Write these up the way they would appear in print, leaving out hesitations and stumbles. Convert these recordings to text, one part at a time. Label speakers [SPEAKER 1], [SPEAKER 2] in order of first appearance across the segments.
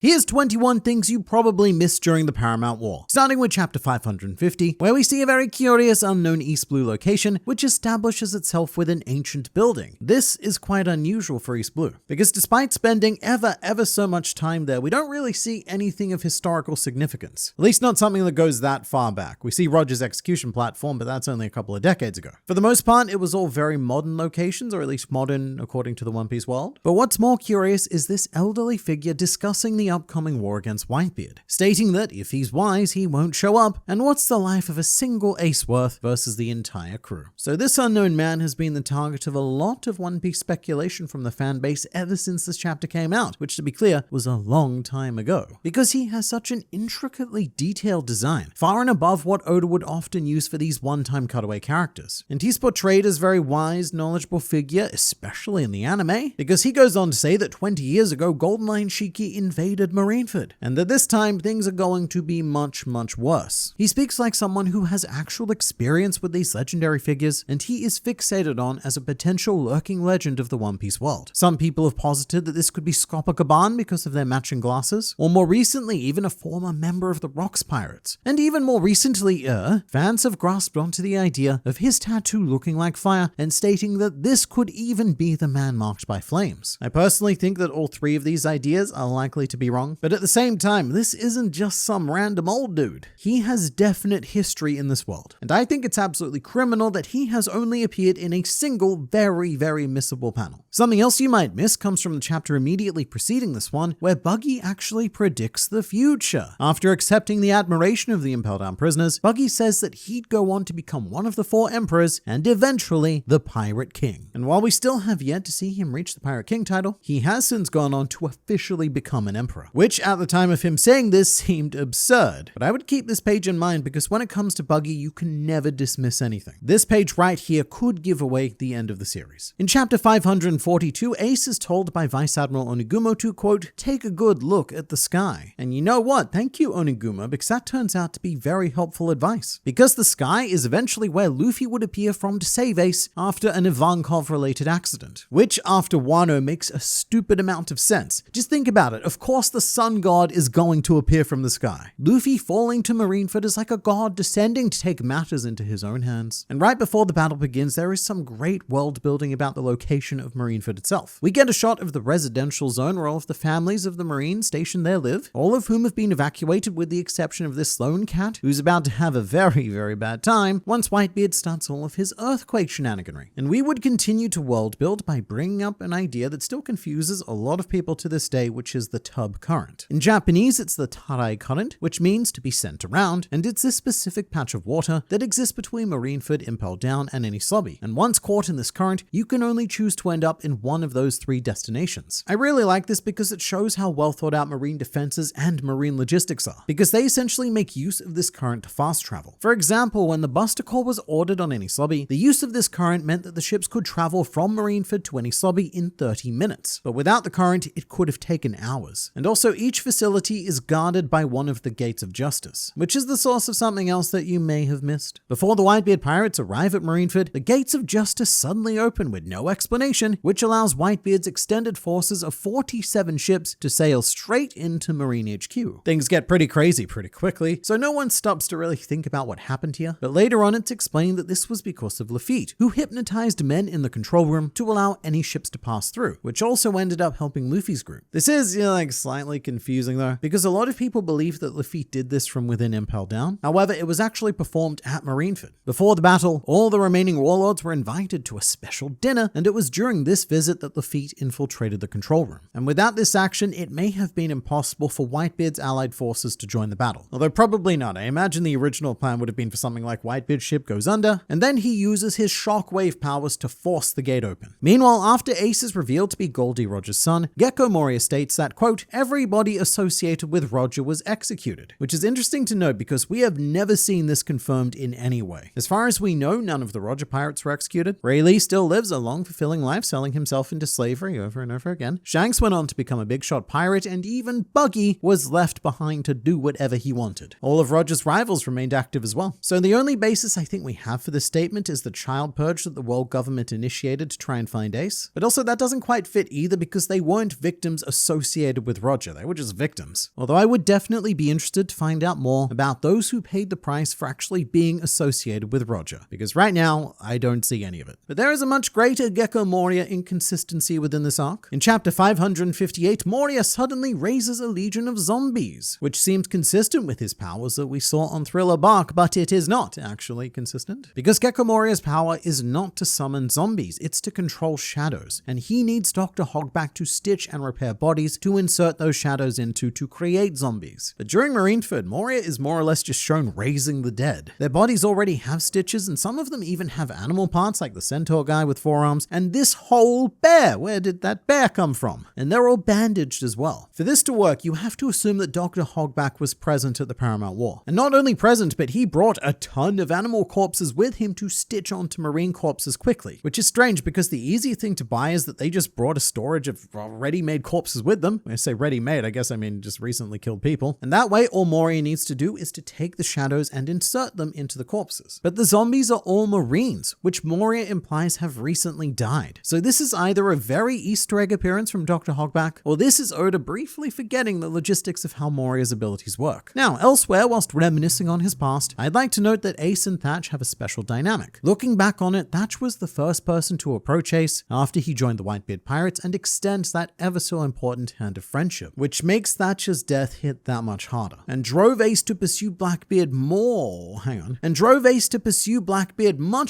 [SPEAKER 1] Here's 21 things you probably missed during the Paramount War, starting with chapter 550, where we see a very curious unknown East Blue location, which establishes itself with an ancient building. This is quite unusual for East Blue, because despite spending ever so much time there, we don't really see anything of historical significance. At least not something that goes that far back. We see Roger's execution platform, but that's only a couple of decades ago. For the most part, it was all very modern locations, or at least modern according to the One Piece world. But what's more curious is this elderly figure discussing the upcoming war against Whitebeard, stating that if he's wise, he won't show up, and what's the life of a single ace worth versus the entire crew. So this unknown man has been the target of a lot of One Piece speculation from the fan base ever since this chapter came out, which to be clear, was a long time ago. Because he has such an intricately detailed design, far and above what Oda would often use for these one-time cutaway characters. And he's portrayed as a very wise, knowledgeable figure, especially in the anime, because he goes on to say that 20 years ago, Golden Line Shiki invaded Marineford, and that this time things are going to be much worse. He speaks like someone who has actual experience with these legendary figures, and he is fixated on as a potential lurking legend of the One Piece world. Some people have posited that this could be Copacabana because of their matching glasses, or more recently even a former member of the Rocks Pirates. And even more recently, fans have grasped onto the idea of his tattoo looking like fire and stating that this could even be the man marked by flames. I personally think that all three of these ideas are likely to be wrong, but at the same time, this isn't just some random old dude. He has definite history in this world, and I think it's absolutely criminal that he has only appeared in a single very missable panel. Something else you might miss comes from the chapter immediately preceding this one, where Buggy actually predicts the future. After accepting the admiration of the Impel Down prisoners, Buggy says that he'd go on to become one of the 4 emperors and eventually the Pirate King. And while we still have yet to see him reach the Pirate King title, he has since gone on to officially become an emperor, which at the time of him saying this seemed absurd. But I would keep this page in mind because when it comes to Buggy, you can never dismiss anything. This page right here could give away the end of the series. In chapter 542, Ace is told by Vice Admiral Onigumo to, quote, take a good look at the sky. And you know what? Thank you, Onigumo, because that turns out to be very helpful advice. Because the sky is eventually where Luffy would appear from to save Ace after an Ivankov-related accident, which after Wano makes a stupid amount of sense. Just think about it. Of course the sun god is going to appear from the sky. Luffy falling to Marineford is like a god descending to take matters into his own hands. And right before the battle begins, there is some great world building about the location of Marineford itself. We get a shot of the residential zone where all of the families of the Marines stationed there live, all of whom have been evacuated with the exception of this lone cat, who's about to have a very bad time once Whitebeard starts all of his earthquake shenaniganry. And we would continue to world build by bringing up an idea that still confuses a lot of people to this day, which is the tub current. In Japanese, it's the Tarai current, which means to be sent around, and it's this specific patch of water that exists between Marineford, Impel Down, and Enies Lobby. And once caught in this current, you can only choose to end up in one of those 3 destinations. I really like this because it shows how well thought out marine defenses and marine logistics are, because they essentially make use of this current to fast travel. For example, when the Buster Call was ordered on Enies Lobby, the use of this current meant that the ships could travel from Marineford to Enies Lobby in 30 minutes. But without the current, it could have taken hours. And also, each facility is guarded by one of the Gates of Justice, which is the source of something else that you may have missed. Before the Whitebeard pirates arrive at Marineford, the Gates of Justice suddenly open with no explanation, which allows Whitebeard's extended forces of 47 ships to sail straight into Marine HQ. Things get pretty crazy pretty quickly, so no one stops to really think about what happened here. But later on, it's explained that this was because of Lafitte, who hypnotized men in the control room to allow any ships to pass through, which also ended up helping Luffy's group. This is, slightly confusing though, because a lot of people believe that Lafitte did this from within Impel Down. However, it was actually performed at Marineford. Before the battle, all the remaining warlords were invited to a special dinner, and it was during this visit that Lafitte infiltrated the control room. And without this action, it may have been impossible for Whitebeard's allied forces to join the battle. Although probably not. I imagine the original plan would have been for something like Whitebeard's ship goes under, and then he uses his shockwave powers to force the gate open. Meanwhile, after Ace is revealed to be Goldie Roger's son, Gecko Moria states that, quote, everybody associated with Roger was executed, which is interesting to note because we have never seen this confirmed in any way. As far as we know, none of the Roger pirates were executed. Ray Lee still lives a long, fulfilling life, selling himself into slavery over and over again. Shanks went on to become a big shot pirate, and even Buggy was left behind to do whatever he wanted. All of Roger's rivals remained active as well. So the only basis I think we have for this statement is the child purge that the world government initiated to try and find Ace. But also that doesn't quite fit either because they weren't victims associated with Roger. Roger, they were just victims. Although I would definitely be interested to find out more about those who paid the price for actually being associated with Roger, because right now, I don't see any of it. But there is a much greater Gecko Moriah inconsistency within this arc. In chapter 558, Moriah suddenly raises a legion of zombies, which seems consistent with his powers that we saw on Thriller Bark, but it is not actually consistent. Because Gecko Moriah's power is not to summon zombies, it's to control shadows, and he needs Dr. Hogback to stitch and repair bodies to insert those shadows into to create zombies. But during Marineford, Moriah is more or less just shown raising the dead. Their bodies already have stitches, and some of them even have animal parts like the centaur guy with 4 arms, and this whole bear, where did that bear come from? And they're all bandaged as well. For this to work, you have to assume that Dr. Hogback was present at the Paramount War. And not only present, but he brought a ton of animal corpses with him to stitch onto marine corpses quickly, which is strange because the easy thing to buy is that they just brought a storage of ready-made corpses with them. When I say ready-made, I guess I mean just recently killed people. And that way, all Moriah needs to do is to take the shadows and insert them into the corpses. But the zombies are all Marines, which Moriah implies have recently died. So this is either a very Easter egg appearance from Dr. Hogback, or this is Oda briefly forgetting the logistics of how Moriah's abilities work. Now, elsewhere, whilst reminiscing on his past, I'd like to note that Ace and Thatch have a special dynamic. Looking back on it, Thatch was the first person to approach Ace after he joined the Whitebeard Pirates and extends that ever so important hand of friendship, which makes Thatcher's death hit that much harder, and drove Ace to pursue Blackbeard much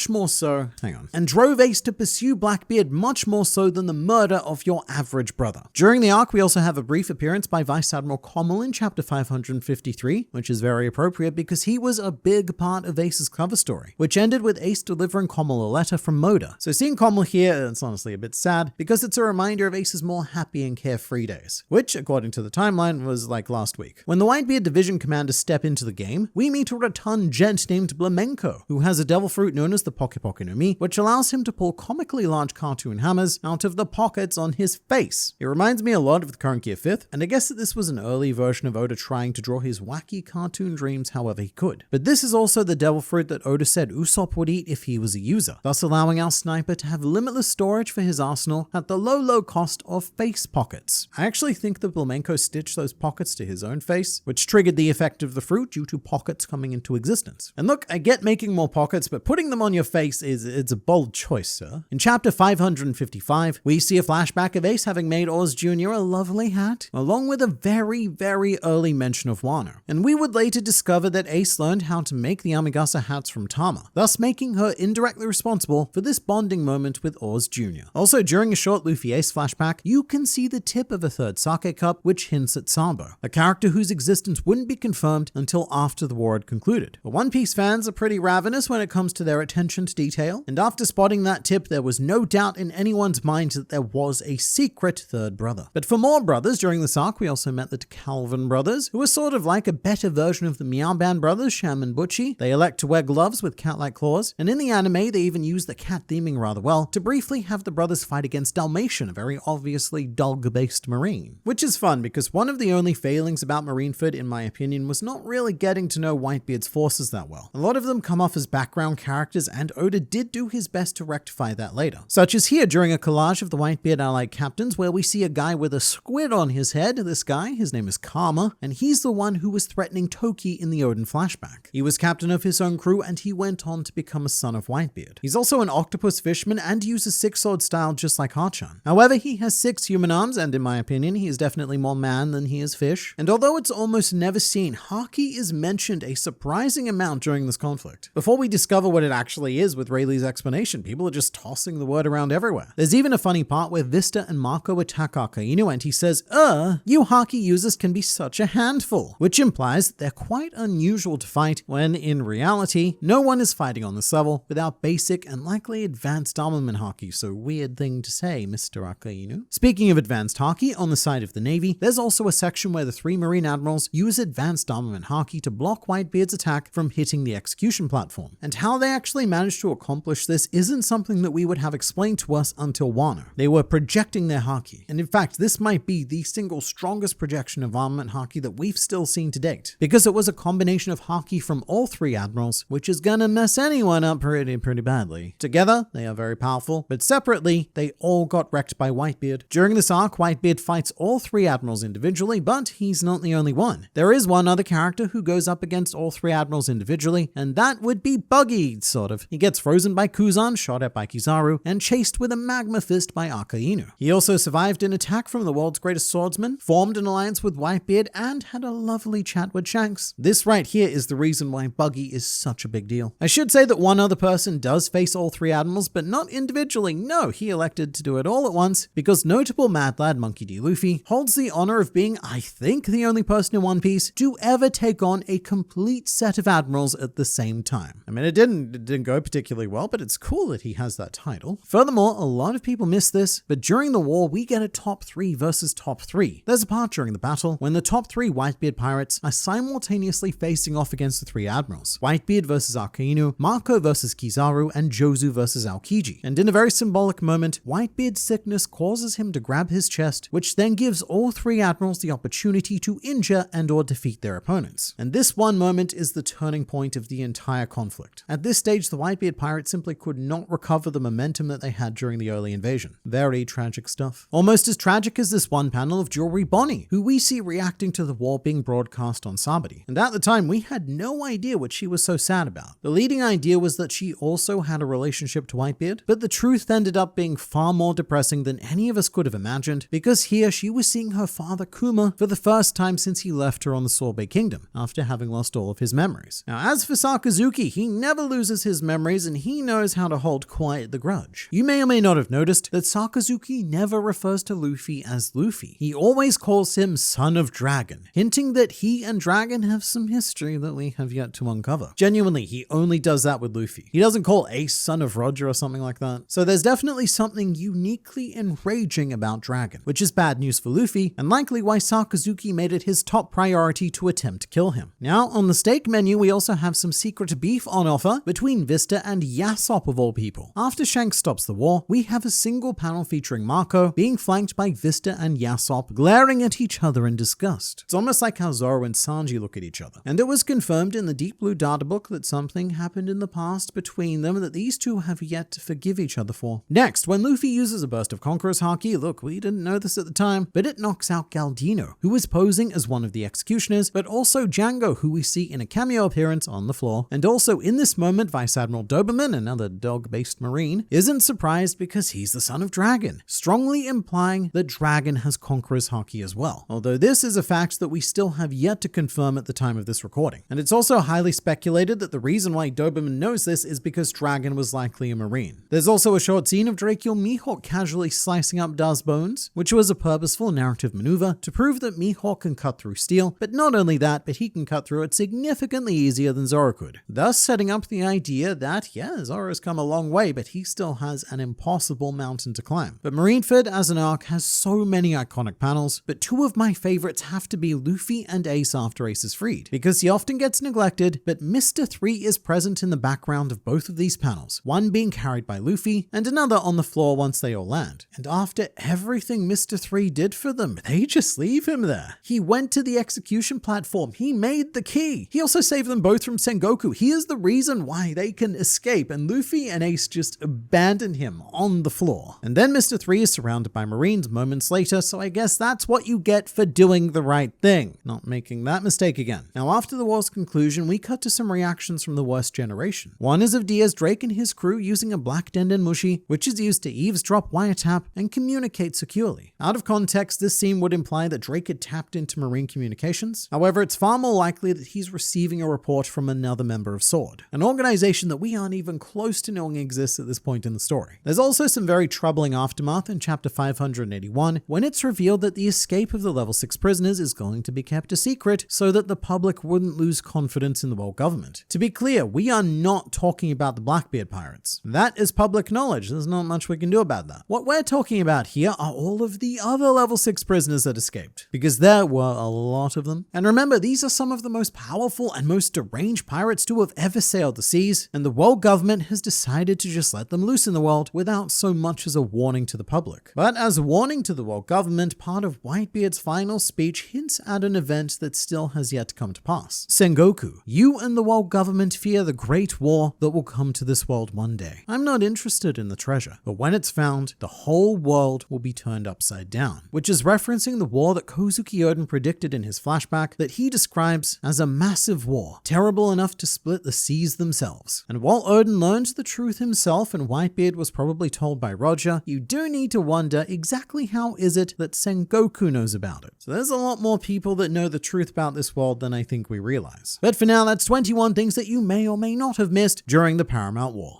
[SPEAKER 1] more so than the murder of your average brother. During the arc, we also have a brief appearance by Vice Admiral Commel in chapter 553, which is very appropriate because he was a big part of Ace's cover story, which ended with Ace delivering Commel a letter from Moda. So seeing Commel here, it's honestly a bit sad because it's a reminder of Ace's more happy and carefree days, which, according to the timeline, was like last week. When the Whitebeard division commanders step into the game, we meet a rotund gent named Blamenko, who has a devil fruit known as the Poke Poke no Mi, which allows him to pull comically large cartoon hammers out of the pockets on his face. It reminds me a lot of the current Gear 5th, and I guess that this was an early version of Oda trying to draw his wacky cartoon dreams however he could. But this is also the devil fruit that Oda said Usopp would eat if he was a user, thus allowing our sniper to have limitless storage for his arsenal at the low cost of face pockets. I actually think that Blamenko stitched those pockets to his own face, which triggered the effect of the fruit due to pockets coming into existence. And look, I get making more pockets, but putting them on your face it's a bold choice, sir. In chapter 555, we see a flashback of Ace having made Oz Jr. a lovely hat, along with a very, very early mention of Wano. And we would later discover that Ace learned how to make the Amigasa hats from Tama, thus making her indirectly responsible for this bonding moment with Oz Jr. Also, during a short Luffy Ace flashback, you can see the tip of a third sake cup, which hints at Sambo, a character whose existence wouldn't be confirmed until after the war had concluded. But One Piece fans are pretty ravenous when it comes to their attention to detail, and after spotting that tip, there was no doubt in anyone's mind that there was a secret third brother. But for more brothers, during this arc, we also met the Calvin brothers, who are sort of like a better version of the Meow Band brothers, Sham and Butchie. They elect to wear gloves with cat-like claws, and in the anime, they even use the cat theming rather well to briefly have the brothers fight against Dalmatian, a very obviously dog-based marine. Which is fun, because one of the only failings about Marineford, in my opinion, was not really getting to know Whitebeard's forces that well. A lot of them come off as background characters, and Oda did do his best to rectify that later. Such as here during a collage of the Whitebeard allied captains, where we see a guy with a squid on his head. This guy, his name is Karma, and he's the one who was threatening Toki in the Odin flashback. He was captain of his own crew, and he went on to become a son of Whitebeard. He's also an octopus fisherman and uses six-sword style just like Hachan. However, he has 6 human arms, and in my opinion, he is definitely more man than he is fish. And although it's almost never seen, Haki is mentioned a surprising amount during this conflict. Before we discover what it actually is with Rayleigh's explanation, people are just tossing the word around everywhere. There's even a funny part where Vista and Marco attack Akainu, and he says, you Haki users can be such a handful, which implies that they're quite unusual to fight, when in reality, no one is fighting on this level without basic and likely advanced armament Haki, so weird thing to say, Mr. Akainu. Speaking of advanced Haki, on the side of the Navy, there's also a section where the 3 Marine Admirals use advanced armament Haki to block Whitebeard's attack from hitting the execution platform. And how they actually managed to accomplish this isn't something that we would have explained to us until Wano. They were projecting their Haki, and in fact, this might be the single strongest projection of armament Haki that we've still seen to date, because it was a combination of Haki from all 3 Admirals, which is gonna mess anyone up pretty badly. Together, they are very powerful, but separately, they all got wrecked by Whitebeard. During this arc, Whitebeard fights all 3 three admirals individually, but he's not the only one. There is one other character who goes up against all three admirals individually, and that would be Buggy, sort of. He gets frozen by Kuzan, shot at by Kizaru, and chased with a magma fist by Akainu. He also survived an attack from the world's greatest swordsman, formed an alliance with Whitebeard, and had a lovely chat with Shanks. This right here is the reason why Buggy is such a big deal. I should say that one other person does face all three admirals, but not individually. No, he elected to do it all at once because notable Mad Lad Monkey D. Luffy holds the honor of being, I think, the only person in One Piece to ever take on a complete set of admirals at the same time. I mean, it didn't go particularly well, but it's cool that he has that title. Furthermore, a lot of people miss this, but during the war, we get a top 3 versus top 3. There's a part during the battle when the top 3 Whitebeard pirates are simultaneously facing off against the 3 admirals. Whitebeard versus Akainu, Marco versus Kizaru, and Jozu versus Aokiji. And in a very symbolic moment, Whitebeard's sickness causes him to grab his chest, which then gives all 3 admirals the opportunity to injure and or defeat their opponents. And this one moment is the turning point of the entire conflict. At this stage, the Whitebeard pirates simply could not recover the momentum that they had during the early invasion. Very tragic stuff. Almost as tragic as this one panel of Jewelry Bonnie, who we see reacting to the war being broadcast on Sabadi. And at the time, we had no idea what she was so sad about. The leading idea was that she also had a relationship to Whitebeard, but the truth ended up being far more depressing than any of us could have imagined, because here she was seeing her father Kuma for the first time since he left her on the Sorbet Kingdom, after having lost all of his memories. Now, as for Sakazuki, he never loses his memories and he knows how to hold quiet the grudge. You may or may not have noticed that Sakazuki never refers to Luffy as Luffy. He always calls him Son of Dragon, hinting that he and Dragon have some history that we have yet to uncover. Genuinely, he only does that with Luffy. He doesn't call Ace Son of Roger or something like that. So there's definitely something uniquely enraging about Dragon, which is bad news for Luffy, and likely why Sakazuki made it his top priority to attempt to kill him. Now, on the steak menu, we also have some secret beef on offer between Vista and Yasop of all people. After Shanks stops the war, we have a single panel featuring Marco being flanked by Vista and Yasop glaring at each other in disgust. It's almost like how Zoro and Sanji look at each other. And it was confirmed in the Deep Blue data book that something happened in the past between them that these two have yet to forgive each other for. Next, when Luffy uses a burst of Conqueror's Haki, look, we didn't know this at the time, but it knocks out Galdino, who is posing as one of the executioners, but also Django, who we see in a cameo appearance on the floor. And also in this moment, Vice Admiral Doberman, another dog-based marine, isn't surprised because he's the son of Dragon, strongly implying that Dragon has Conqueror's Haki as well. Although this is a fact that we still have yet to confirm at the time of this recording. And it's also highly speculated that the reason why Doberman knows this is because Dragon was likely a marine. There's also a short scene of Dracula Mihawk casually slicing up Dar's bones, which was a purposeful narrative maneuver to prove that Mihawk can cut through steel, but not only that, but he can cut through it significantly easier than Zoro could. Thus setting up the idea that, yeah, Zoro's come a long way, but he still has an impossible mountain to climb. But Marineford as an arc has so many iconic panels, but 2 of my favorites have to be Luffy and Ace after Ace is freed, because he often gets neglected, but Mr. 3 is present in the background of both of these panels, one being carried by Luffy and another on the floor once they all land. And after everything Mr. 3 did for them, they just leave him there. He went to the execution platform, he made the key. He also saved them both from Sengoku. He is the reason why they can escape, and Luffy and Ace just abandon him on the floor. And then Mr. 3 is surrounded by Marines moments later, so I guess that's what you get for doing the right thing, not making that mistake again. Now, after the war's conclusion, we cut to some reactions from the worst generation. One is of Diaz Drake and his crew using a black Denden Mushi, which is used to eavesdrop, wiretap, and communicate securely. Out of context, this scene would imply that Drake had tapped into Marine communications. However, it's far more likely that he's receiving a report from another member of SWORD, an organization that we aren't even close to knowing exists at this point in the story. There's also some very troubling aftermath in chapter 581, when it's revealed that the escape of the level 6 prisoners is going to be kept a secret so that the public wouldn't lose confidence in the world government. To be clear, we are not talking about the Blackbeard pirates. That is public knowledge. There's not much we can do about that. What we're talking about here are all of the other level 6 prisoners that escaped, because there were a lot of them. And remember, these are some of the most powerful and most deranged pirates to have ever sailed the seas, and the world government has decided to just let them loose in the world without so much as a warning to the public. But as a warning to the world government, part of Whitebeard's final speech hints at an event that still has yet to come to pass. Sengoku, you and the world government fear the great war that will come to this world one day. I'm not interested in the treasure, but when it's found, the whole world will be turned upside down. Which is is referencing the war that Kozuki Oden predicted in his flashback that he describes as a massive war, terrible enough to split the seas themselves. And while Oden learned the truth himself and Whitebeard was probably told by Roger, you do need to wonder exactly how is it that Sengoku knows about it. So there's a lot more people that know the truth about this world than I think we realize. But for now, that's 21 things that you may or may not have missed during the Paramount War.